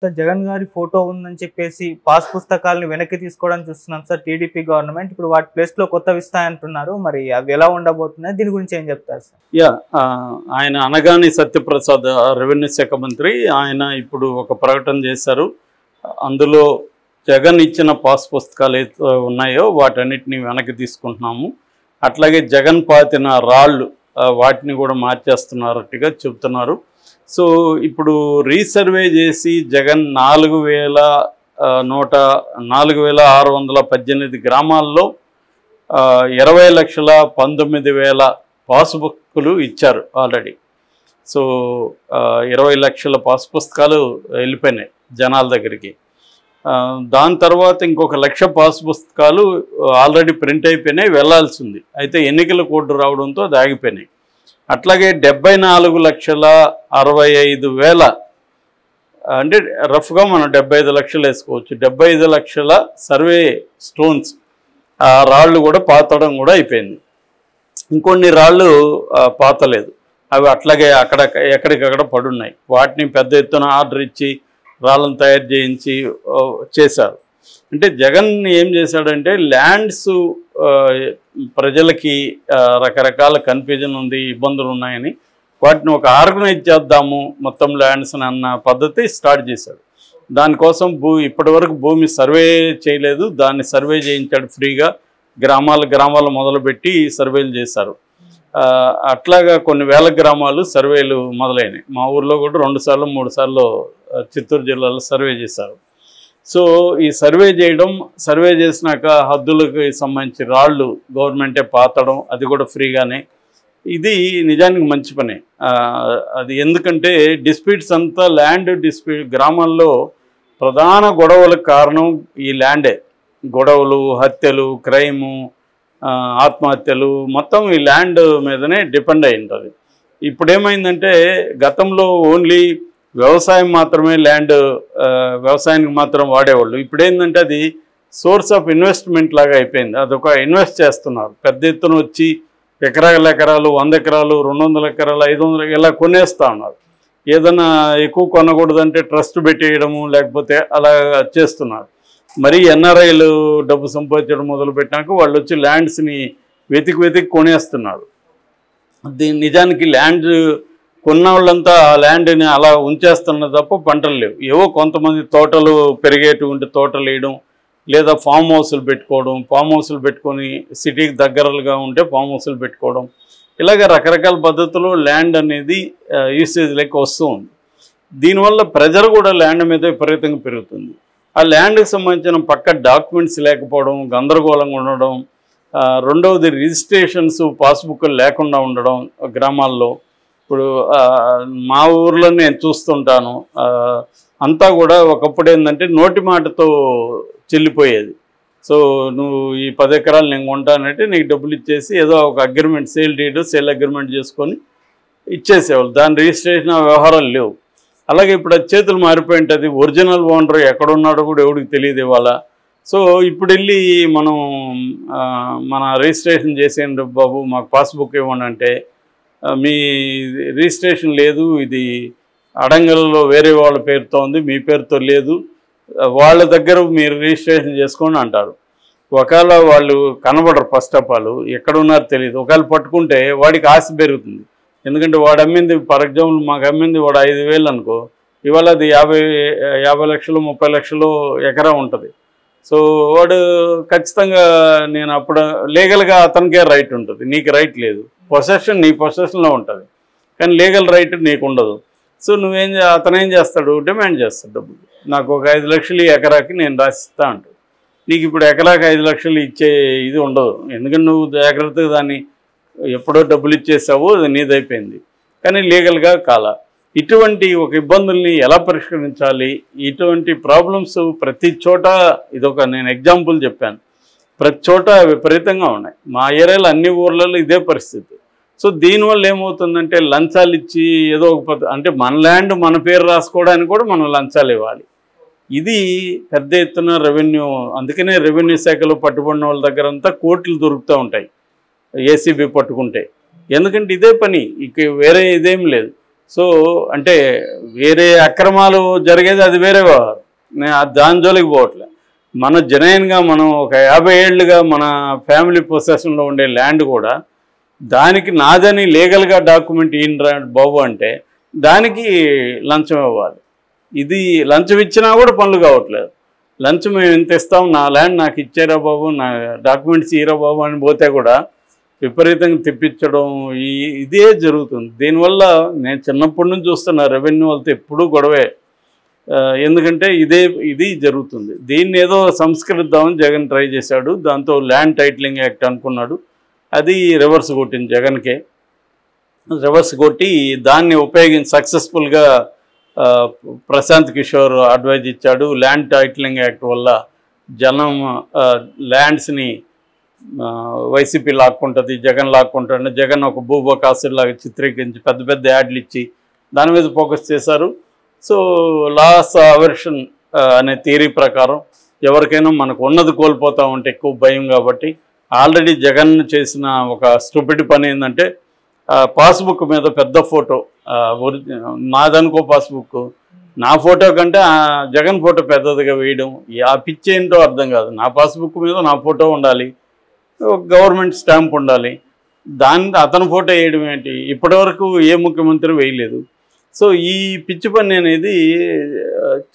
Sir Jagan గారి photo ఉందని చెప్పేసి పాస్ పుస్తకాలను వెనక్కి తీసుకోవడానికి చూస్తున్నాం సార్ టీడీపీ గవర్నమెంట్. ఇప్పుడు వాటి ప్లేస్ లో కొత్తవి ఇస్తాయంటున్నారు. మరి అవి ఎలా ఉండబోతున్నాయి, దీని గురించి ఏం చెప్తారు సార్? ఆయన అనగాని సత్యప్రసాద్ రెవెన్యూ శాఖ మంత్రి, ఆయన ఇప్పుడు ఒక ప్రకటన చేశారు. అందులో జగన్ ఇచ్చిన పాస్ పుస్తకాలు ఏదో ఉన్నాయో వాటన్నిటిని వెనక్కి తీసుకుంటున్నాము, అట్లాగే జగన్ పాతిన రాళ్ళు వాటిని కూడా మార్చేస్తున్నారట్టుగా చెప్తున్నారు. సో ఇప్పుడు రీసర్వే చేసి జగన్ 4,618 గ్రామాల్లో 20,19,000 పాస్బుక్లు ఇచ్చారు ఆల్రెడీ. సో 20 లక్షల పాస్ పుస్తకాలు వెళ్ళిపోయినాయి జనాల దగ్గరికి. దాని తర్వాత ఇంకొక 1,00,000 పాస్ పుస్తకాలు ఆల్రెడీ ప్రింట్ అయిపోయినాయి, వెళ్లాల్సి ఉంది. అయితే ఎన్నికల కోడ్ రావడంతో అది ఆగిపోయినాయి. అట్లాగే 74,65,000 అంటే రఫ్గా మనం 75 లక్షలు వేసుకోవచ్చు. 75 లక్షల సర్వే స్టోన్స్ రాళ్ళు కూడా పాతడం కూడా అయిపోయింది. ఇంకొన్ని రాళ్ళు పాతలేదు, అవి అట్లాగే ఎక్కడికక్కడ పడున్నాయి. వాటిని పెద్ద ఎత్తున ఆర్డర్ ఇచ్చి రాళ్ళను తయారు చేయించి చేశారు. అంటే జగన్ ఏం చేశాడంటే ల్యాండ్స్ ప్రజలకి రకరకాల కన్ఫ్యూజన్ ఉంది, ఇబ్బందులు ఉన్నాయని వాటిని ఒక ఆర్గనైజ్ చేద్దాము మొత్తం ల్యాండ్స్ అన్న పద్ధతి స్టార్ట్ చేశాడు. దానికోసం ఇప్పటివరకు భూమి సర్వే చేయలేదు, దాన్ని సర్వే చేయించాడు ఫ్రీగా. గ్రామాలు మొదలుపెట్టి సర్వేలు చేశారు. అట్లాగా కొన్ని వేల గ్రామాలు సర్వేలు మొదలైనవి. మా ఊర్లో కూడా 2 సార్లు 3 సార్లు చిత్తూరు జిల్లాలో సర్వే చేశారు. సో ఈ సర్వే చేసినాక హద్దులకు సంబంధించి రాళ్ళు గవర్నమెంటే పాతడం, అది కూడా ఫ్రీగానే. ఇది నిజానికి మంచి పనే. అది ఎందుకంటే డిస్ప్యూట్స్ అంతా ల్యాండ్ డిస్ప్యూట్, గ్రామాల్లో ప్రధాన గొడవలకు కారణం ఈ ల్యాండే. గొడవలు, హత్యలు, క్రైము, ఆత్మహత్యలు మొత్తం ఈ ల్యాండ్ మీదనే డిపెండ్ అయి ఉంటుంది. ఇప్పుడు ఏమైందంటే గతంలో ఓన్లీ వ్యవసాయం మాత్రమే ల్యాండ్, వ్యవసాయానికి మాత్రం వాడేవాళ్ళు. ఇప్పుడు ఏంటంటే అది సోర్స్ ఆఫ్ ఇన్వెస్ట్మెంట్ లాగా అయిపోయింది. అదొక ఇన్వెస్ట్ చేస్తున్నారు, పెద్ద ఎత్తున వచ్చి ఎకరాలు 100 ఎకరాలు 200 ఎకరాలు 500 ఇలా కొనేస్తూ ఉన్నారు. ఏదైనా ఎక్కువ కొనకూడదంటే ట్రస్ట్ పెట్టేయడము, లేకపోతే అలా చేస్తున్నారు. మరి ఎన్ఆర్ఐలు డబ్బు సంపాదించడం మొదలుపెట్టినాక వాళ్ళు వచ్చి ల్యాండ్స్ని వెతికి కొనేస్తున్నారు. నిజానికి ల్యాండ్ కొన్న వాళ్ళంతా ఆ ల్యాండ్ని అలా ఉంచేస్తున్న తప్ప పంటలు లేవు. ఏవో కొంతమంది తోటలు పెరిగేటువంటి తోటలు వేయడం, లేదా ఫామ్ హౌస్లు పెట్టుకోవడం, ఫామ్ హౌస్లు పెట్టుకొని సిటీకి దగ్గరగా ఉంటే ఫామ్ హౌస్లు పెట్టుకోవడం, ఇలాగ రకరకాల పద్ధతుల్లో ల్యాండ్ అనేది యూసేజ్లోకి వస్తూ ఉంది. దీనివల్ల ప్రజలు కూడా ల్యాండ్ మీద విపరీతంగా పెరుగుతుంది. ఆ ల్యాండ్కి సంబంధించిన పక్క డాక్యుమెంట్స్ లేకపోవడం, గందరగోళంగా ఉండడం, రెండవది రిజిస్ట్రేషన్స్ పాస్బుక్లు లేకుండా ఉండడం గ్రామాల్లో. ఇప్పుడు మా ఊర్లో నేను చూస్తుంటాను, అంతా కూడా ఒకప్పుడు ఏంటంటే నోటి మాటతో చెల్లిపోయేది. సో నువ్వు ఈ 10 ఎకరాలు నేను కొంటానంటే నీకు డబ్బులు ఇచ్చేసి ఏదో ఒక అగ్రిమెంట్, సేల్ అగ్రిమెంట్ చేసుకొని ఇచ్చేసేవాళ్ళు. దాని రిజిస్ట్రేషన్ వ్యవహారాలు లేవు. అలాగే ఇప్పుడు అది చేతులు మారిపోయి ఉంటుంది. ఒరిజినల్ ఓనర్ ఎక్కడున్నాడో కూడా ఎవరికి తెలియదు ఇవాళ. సో ఇప్పుడు వెళ్ళి మనం మన రిజిస్ట్రేషన్ చేసేయండి బాబు, మాకు పాస్బుక్ ఇవ్వండి అంటే, మీ రిజిస్ట్రేషన్ లేదు, ఇది అడంగల్లో వేరే వాళ్ళ పేరుతో ఉంది, మీ పేరుతో లేదు, వాళ్ళ దగ్గర మీరు రిజిస్ట్రేషన్ చేసుకోండి అంటారు. ఒకవేళ వాళ్ళు కనబడరు, ఫస్ట్ ఆఫ్ ఆల్ ఎక్కడున్నారో తెలియదు. ఒకవేళ పట్టుకుంటే వాడికి ఆశ పెరుగుతుంది. ఎందుకంటే వాడు అమ్మింది, ఫర్ ఎగ్జాంపుల్ మాకు అమ్మింది వాడు 5,000 అనుకో, ఇవాళ అది 50 లక్షలు 30 లక్షలు ఎకరా ఉంటుంది. సో వాడు ఖచ్చితంగా, నేను అప్పుడు లీగల్గా అతనికే రైట్ ఉంటుంది, నీకు రైట్ లేదు. పొసెషన్ నీ పొసెషన్లో ఉంటుంది, కానీ లీగల్ రైట్ నీకు ఉండదు. సో అతనేం చేస్తాడు, డిమాండ్ చేస్తాడు డబ్బులు. నాకు ఒక 5 లక్షలు ఎకరాకి నేను రాసిస్తా అంటాడు. నీకు ఇప్పుడు ఎకరాకి 5 లక్షలు ఇచ్చే ఇది ఉండదు, ఎందుకంటే నువ్వు జాగ్రత్తగా దాన్ని ఎప్పుడో డబ్బులు ఇచ్చేసావు, అది నీదైపోయింది. కానీ లీగల్గా కాలా. ఇటువంటి ఒక ఇబ్బందుల్ని ఎలా పరిష్కరించాలి, ఇటువంటి ప్రాబ్లమ్స్ ప్రతి చోట, ఇదొక నేను ఎగ్జాంపుల్ చెప్పాను, ప్రతి చోట విపరీతంగా ఉన్నాయి. మా ఏరియాలో అన్ని ఊర్లలో ఇదే పరిస్థితి. సో దీనివల్ల ఏమవుతుందంటే లంచాలు ఇచ్చి ఏదో ఒక అంటే మన ల్యాండ్ మన పేరు రాసుకోవడానికి కూడా మనం లంచాలు ఇవ్వాలి. ఇది పెద్ద ఎత్తున రెవెన్యూ, అందుకనే రెవెన్యూ శాఖలో పట్టుబడిన వాళ్ళ దగ్గర అంతా కోట్లు దొరుకుతూ ఉంటాయి ఏసీబీ పట్టుకుంటే. ఎందుకంటే ఇదే పని, ఇక వేరే ఇదేం లేదు. సో అంటే వేరే అక్రమాలు జరిగేది అది వేరే వ్యవహారం. నేను దాని జోలికి పోవట్లే. మన జెన్యూన్గా మనం ఒక 50 ఏళ్ళుగా మన ఫ్యామిలీ పొసెషన్లో ఉండే ల్యాండ్ కూడా దానికి నాదని లీగల్గా డాక్యుమెంట్ ఈయన బాబు అంటే దానికి లంచం ఇవ్వాలి. ఇది లంచం ఇచ్చినా కూడా పనులు కావట్లేదు. లంచం మేము ఇంత ఇస్తాం, నా ల్యాండ్ నాకు ఇచ్చారా బాబు, నా డాక్యుమెంట్స్ ఇయ్యరా బాబు అని పోతే కూడా విపరీతంగా తెప్పించడం ఇదే జరుగుతుంది. దీనివల్ల నేను చిన్నప్పటి నుంచి చూస్తున్నా రెవెన్యూ వాళ్ళతో ఎప్పుడూ గొడవే. ఎందుకంటే ఇది జరుగుతుంది. దీన్ని ఏదో సంస్కరిద్దామని జగన్ ట్రై చేశాడు. దాంతో ల్యాండ్ టైటిలింగ్ యాక్ట్ అనుకున్నాడు, అది రివర్స్ కొట్టింది జగన్కే. రివర్స్ కొట్టి దాన్ని ఉపయోగించి సక్సెస్ఫుల్గా ప్రశాంత్ కిషోర్ అడ్వైజ్ ఇచ్చాడు. ల్యాండ్ టైటిలింగ్ యాక్ట్ వల్ల జనం ల్యాండ్స్ని వైసీపీ లాక్కుంటుంది, జగన్ లాక్కుంటాడు, జగన్ ఒక భూబకాసులాగా చిత్రీకరించి పెద్ద పెద్ద యాడ్లు ఇచ్చి దాని మీద ఫోకస్ చేశారు. సో లాస్ అవర్షన్ అనే థియరీ ప్రకారం ఎవరికైనా మనకు ఉన్నది కోల్పోతా ఉంటే ఎక్కువ భయం. కాబట్టి ఆల్రెడీ జగన్ చేసిన ఒక స్టూపిడ్ పని ఏంటంటే పాస్బుక్ మీద పెద్ద ఫోటో, నాదనుకో పాస్బుక్, నా ఫోటో కంటే జగన్ ఫోటో పెద్దదిగా వేయడం. ఆ పిచ్చి ఏంటో అర్థం కాదు. నా పాస్బుక్ మీద నా ఫోటో ఉండాలి, గవర్నమెంట్ స్టాంప్ ఉండాలి, అతని ఫోటో వేయడం ఏంటి? ఇప్పటివరకు ఏ ముఖ్యమంత్రి వేయలేదు. సో ఈ పిచ్చి పని అనేది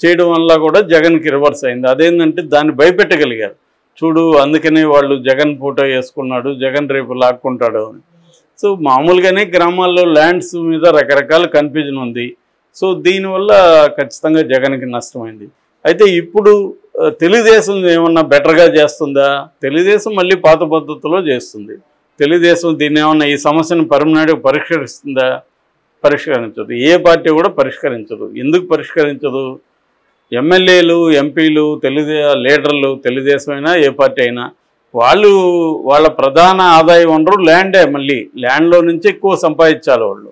చేయడం వల్ల కూడా జగన్కి రివర్స్ అయింది. అదేంటంటే దాన్ని భయపెట్టగలిగారు. చూడు, అందుకనే వాళ్ళు జగన్ ఫోటో వేసుకున్నాడు, జగన్ రేపు లాక్కుంటాడు అని. సో మామూలుగానే గ్రామాల్లో ల్యాండ్స్ మీద రకరకాల కన్ఫ్యూజన్ ఉంది. సో దీనివల్ల ఖచ్చితంగా జగన్కి నష్టమైంది. అయితే ఇప్పుడు తెలుగుదేశం ఏమన్నా బెటర్గా చేస్తుందా? తెలుగుదేశం మళ్ళీ పాత పద్ధతిలో చేస్తుంది. తెలుగుదేశం దీన్ని ఏమన్నా ఈ సమస్యను పర్మనెంట్గా పరిష్కరిస్తుందా? పరిష్కరించదు. ఏ పార్టీ కూడా పరిష్కరించదు. ఎందుకు పరిష్కరించదు? ఎమ్మెల్యేలు, ఎంపీలు, లీడర్లు, తెలుగుదేశం అయినా ఏ పార్టీ అయినా వాళ్ళ ప్రధాన ఆదాయ వనరు ల్యాండే. మళ్ళీ ల్యాండ్లో నుంచి ఎక్కువ సంపాదించాలి వాళ్ళు.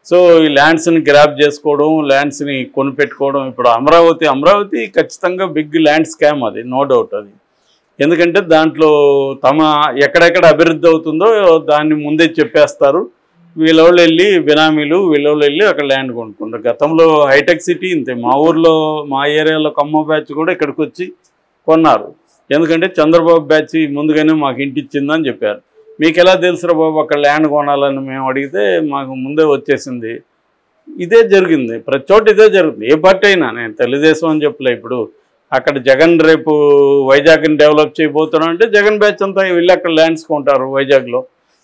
సో ఈ ల్యాండ్స్ని గ్రాప్ చేసుకోవడం, ల్యాండ్స్ని కొనిపెట్టుకోవడం. ఇప్పుడు అమరావతి ఖచ్చితంగా బిగ్ ల్యాండ్ స్కామ్, అది నో డౌట్. అది ఎందుకంటే దాంట్లో ఎక్కడెక్కడ అభివృద్ధి అవుతుందో దాన్ని ముందే చెప్పేస్తారు. వీళ్ళోళ్ళు వెళ్ళి బినామీలు వీళ్ళోళ్ళు వెళ్ళి అక్కడ ల్యాండ్ కొనుక్కుంటారు. గతంలో హైటెక్ సిటీ ఇంతే. మా ఏరియాలో ఖమ్మం బ్యాచ్ కూడా ఇక్కడికి వచ్చి కొన్నారు. ఎందుకంటే చంద్రబాబు బ్యాచ్ ముందుగానే మాకు ఇంటి ఇచ్చిందని చెప్పారు. మీకు ఎలా తెలుసురా బాబు అక్కడ ల్యాండ్ కొనాలని మేము అడిగితే మాకు ముందే వచ్చేసింది. ఇదే జరిగింది, ప్రతి చోట ఇదే జరుగుతుంది. ఏ పార్టీ అయినా, నేను తెలుగుదేశం అని చెప్పలే. ఇప్పుడు అక్కడ జగన్ రేపు వైజాగ్ని డెవలప్ చేయబోతున్నాం అంటే జగన్ బ్యాచ్ అంతా వెళ్ళి అక్కడ ల్యాండ్స్ కొంటారు వైజాగ్లో.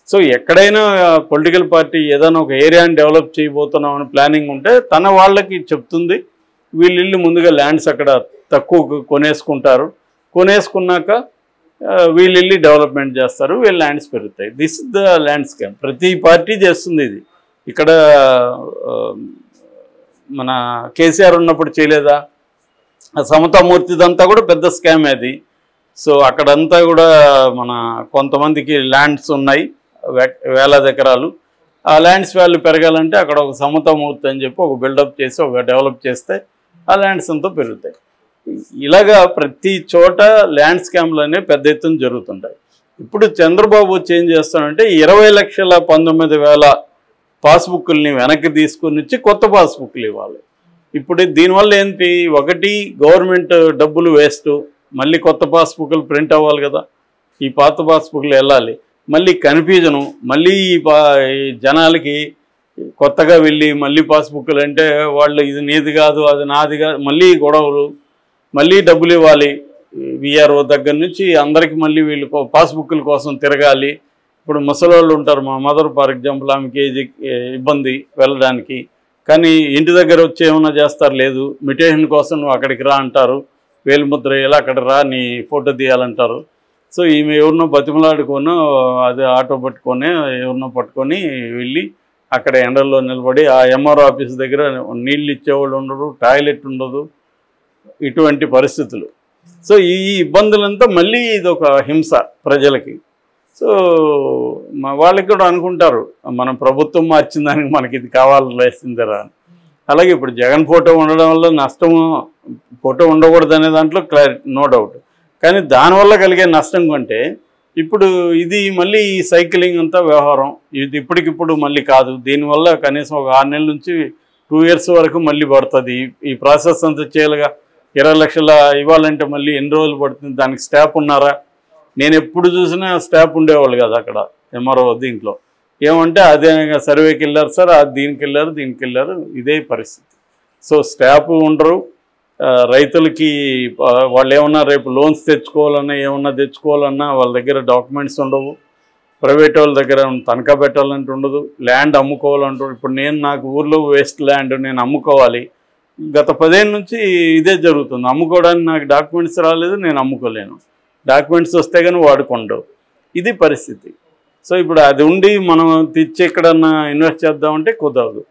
సో ఎక్కడైనా పొలిటికల్ పార్టీ ఏదైనా ఒక ఏరియాని డెవలప్ చేయబోతున్నాం అని ప్లానింగ్ ఉంటే తన వాళ్ళకి చెప్తుంది. వీళ్ళు ముందుగా ల్యాండ్స్ అక్కడ తక్కువ కొనేసుకున్నాక వీళ్ళు వెళ్ళి డెవలప్మెంట్ చేస్తారు, వీళ్ళు ల్యాండ్స్ పెరుగుతాయి. This is the land scam. ప్రతి పార్టీ చేస్తుంది ఇది. ఇక్కడ మన కేసీఆర్ ఉన్నప్పుడు చేయలేదా? సమతామూర్తిదంతా కూడా పెద్ద స్కామ్ అది. సో అక్కడంతా కూడా మన కొంతమందికి ల్యాండ్స్ ఉన్నాయి, వేలాది ఎకరాలు. ఆ ల్యాండ్స్ వాల్యూ పెరగాలంటే అక్కడ ఒక సమతామూర్తి అని చెప్పి ఒక బిల్డప్ చేసి ఒక డెవలప్ చేస్తే ఆ ల్యాండ్స్ అంతా పెరుగుతాయి. ఇలాగా ప్రతి చోట ల్యాండ్ స్కామ్లు అనేవి పెద్ద ఎత్తున జరుగుతుంటాయి. ఇప్పుడు చంద్రబాబు వచ్చి ఏం చేస్తాడంటే 20,19,000 పాస్బుక్ని వెనక్కి తీసుకుని వచ్చి కొత్త పాస్బుక్లు ఇవ్వాలి. ఇప్పుడు దీనివల్ల ఏంటి? ఒకటి, గవర్నమెంట్ డబ్బులు వేస్ట్, మళ్ళీ కొత్త పాస్బుక్లు ప్రింట్ అవ్వాలి కదా, ఈ పాత పాస్బుక్లు వెళ్ళాలి, మళ్ళీ కన్ఫ్యూజను, మళ్ళీ జనాలకి కొత్తగా వెళ్ళి మళ్ళీ పాస్బుక్లు అంటే వాళ్ళు ఇది నీది కాదు అది నాది కాదు, మళ్ళీ గొడవలు, మళ్ళీ డబ్బులు ఇవ్వాలి. విఆర్ఓ దగ్గర నుంచి అందరికి మళ్ళీ వీళ్ళు పాస్బుక్ల కోసం తిరగాలి. ఇప్పుడు ముసలి వాళ్ళు ఉంటారు, మా మదర్ ఫర్ ఎగ్జాంపుల్, ఆమెకి ఇబ్బంది వెళ్ళడానికి, కానీ ఇంటి దగ్గర వచ్చి ఏమన్నా చేస్తారు, లేదు మిటేషన్ కోసం నువ్వు అక్కడికి రా అంటారు, వేలుముద్ర వేయాలి, అక్కడ రా నీ ఫోటో తీయాలంటారు. సో ఈమె ఎవరినో బతిమలాడుకోనో అది ఆటో పట్టుకొని ఎవరినో పట్టుకొని వెళ్ళి అక్కడ ఎండల్లో నిలబడి ఆ ఎంఆర్ఓ ఆఫీస్ దగ్గర నీళ్ళు ఇచ్చేవాళ్ళు ఉండరు, టాయిలెట్ ఉండదు, ఇటువంటి పరిస్థితులు. సో ఈ ఇబ్బందులంతా మళ్ళీ ఇది ఒక హింస ప్రజలకి. సో వాళ్ళకి కూడా అనుకుంటారు మనం ప్రభుత్వం మార్చిన దానికి మనకి ఇది కావాల్సిందిరా. అలాగే ఇప్పుడు జగన్ ఫోటో ఉండడం వల్ల నష్టము, ఫోటో ఉండకూడదు అనే దాంట్లో క్లారిటీ, నో డౌట్. కానీ దానివల్ల కలిగే నష్టం కంటే ఇప్పుడు ఇది మళ్ళీ ఈ సైక్లింగ్ అంతా వ్యవహారం ఇది ఇప్పటికిప్పుడు మళ్ళీ కాదు. దీనివల్ల కనీసం ఒక 6 నెలల నుంచి 2 years వరకు మళ్ళీ పడుతుంది. ఈ ప్రాసెస్ అంతా చేయాలిగా. 20 లక్షల ఇవ్వాలంటే మళ్ళీ ఎన్ని రోజులు పడుతుంది? దానికి స్టాఫ్ ఉన్నారా? నేను ఎప్పుడు చూసినా స్టాఫ్ ఉండేవాళ్ళు కదా అక్కడ ఎంఆర్ఓ దీంట్లో. ఏమంటే అదే సర్వేకి వెళ్ళారు సార్, దీనికి వెళ్ళారు, ఇదే పరిస్థితి. సో స్టాఫ్ ఉండరు. రైతులకి వాళ్ళు ఏమన్నా రేపు లోన్స్ తెచ్చుకోవాలన్నా ఏమన్నా తెచ్చుకోవాలన్నా వాళ్ళ దగ్గర డాక్యుమెంట్స్ ఉండవు. ప్రైవేట్ వాళ్ళ దగ్గర తనఖా పెట్టాలంటే ఉండదు. ల్యాండ్ అమ్ముకోవాలంటారు. ఇప్పుడు నాకు ఊర్లో వేస్ట్ ల్యాండ్ నేను అమ్ముకోవాలి. గత 10 ఏళ్ళ నుంచి ఇదే జరుగుతుంది. అమ్ముకోవడానికి నాకు డాక్యుమెంట్స్ రాలేదు, నేను అమ్ముకోలేను. డాక్యుమెంట్స్ వస్తే కానీ వాడుకోండు. ఇది పరిస్థితి. సో ఇప్పుడు అది ఉండి మనం తెచ్చి ఎక్కడన్నా ఇన్వెస్ట్ చేద్దామంటే కుదరదు.